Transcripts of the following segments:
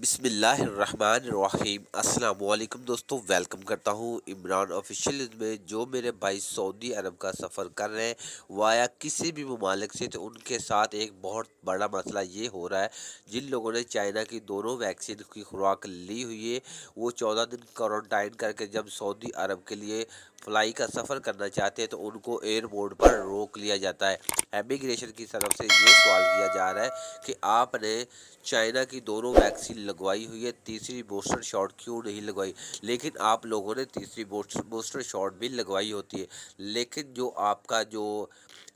बिस्मिल्लाहिर्रहमानिर्रहीम अस्सलाम वालेकुम दोस्तों, वेलकम करता हूँ इमरान ऑफिशियल में। जो मेरे भाई सऊदी अरब का सफ़र कर रहे हैं वाया किसी भी ममालिक से, तो उनके साथ एक बहुत बड़ा मसला ये हो रहा है। जिन लोगों ने चाइना की दोनों वैक्सीन की खुराक ली हुई है, वो 14 दिन क्वारंटाइन करके जब सऊदी अरब के लिए फ्लाई का सफ़र करना चाहते हैं तो उनको एयरपोर्ट पर रोक लिया जाता है। इमिग्रेशन की तरफ से ये सवाल किया जा रहा है कि आपने चाइना की दोनों वैक्सीन लगवाई हुई है, तीसरी बूस्टर शॉट क्यों नहीं लगवाई। लेकिन आप लोगों ने तीसरी बूस्टर शॉट भी लगवाई होती है, लेकिन जो आपका जो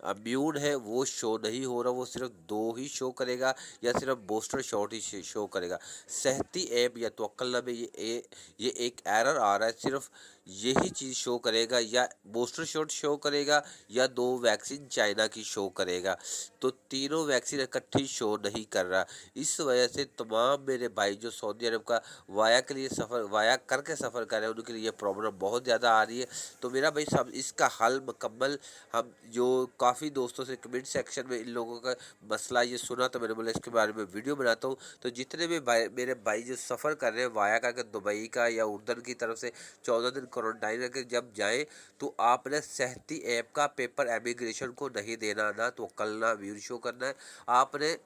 इम्यून है वो शो नहीं हो रहा, वो सिर्फ 2 ही शो करेगा या सिर्फ बूस्टर शॉट ही शो करेगा। सेहती ऐप या तवक्कल में ये एक एरर आ रहा है, सिर्फ यही चीज़ शो करेगा, या बूस्टर शॉट शो करेगा या 2 वैक्सीन चाइना की शो करेगा। तो तीनों वैक्सीन इकट्ठी शो नहीं कर रहा। इस वजह से तमाम मेरे भाई जो सऊदी अरब का वाया करके सफ़र कर रहे हैं, उनके लिए प्रॉब्लम बहुत ज़्यादा आ रही है। तो मेरा भाई साहब इसका हल मुकम्मल, हम जो काफ़ी दोस्तों से कमेंट सेक्शन में इन लोगों का मसला ये सुना, तो मैंने बोला इसके बारे में वीडियो बनाता हूँ। तो जितने भी मेरे भाई जो सफ़र कर रहे हैं वाया का दुबई का या उर्दन की तरफ से 14 दिन क्वारंटाइन करके जब जाएँ, तो आपने सेहती ऐप का पेपर एमिग्रेशन को नहीं देना, ना तो कल ना व्यू शो करना है। आपने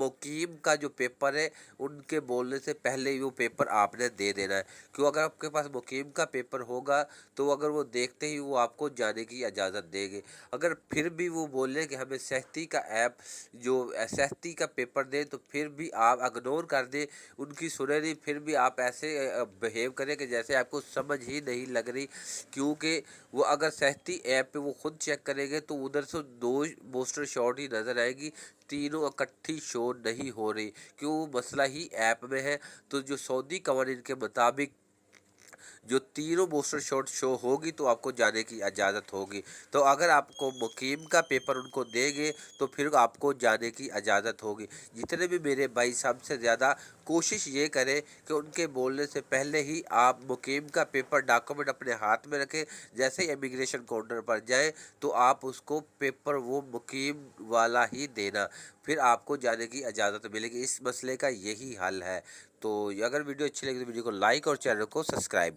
मुकीम का जो पेपर है उनके बोलने से पहले ही वो पेपर आपने दे देना है। क्यों, अगर आपके पास मुकीम का पेपर होगा तो अगर वो देखते ही वो आपको जाने की इजाज़त देंगे। अगर फिर भी वो बोले कि हमें सेहती का ऐप जो सेहती का पेपर दें, तो फिर भी आप इग्नोर कर दें, उनकी सुने नहीं, फिर भी आप ऐसे बिहेव करें कि जैसे आपको समझ ही नहीं लग रही। क्योंकि वो अगर सेहती ऐप पे वो खुद चेक करेंगे तो उधर से 2 बूस्टर शॉट ही नज़र आएगी, तीनों इकट्ठी शो नहीं हो रही। क्यों, मसला ही ऐप में है। तो जो सऊदी कवानीन के मुताबिक जो तीनों बूस्टर शॉट शो होगी तो आपको जाने की इजाज़त होगी। तो अगर आपको मुकीम का पेपर उनको देंगे तो फिर आपको जाने की इजाज़त होगी। जितने भी मेरे भाई सबसे ज़्यादा कोशिश ये करें कि उनके बोलने से पहले ही आप मुकीम का पेपर डॉक्यूमेंट अपने हाथ में रखें। जैसे ही इमिग्रेशन काउंटर पर जाए तो आप उसको पेपर वो मुकीम वाला ही देना, फिर आपको जाने की इजाज़त मिलेगी। इस मसले का यही हल है। तो अगर वीडियो अच्छी लगी तो वीडियो को लाइक और चैनल को सब्सक्राइब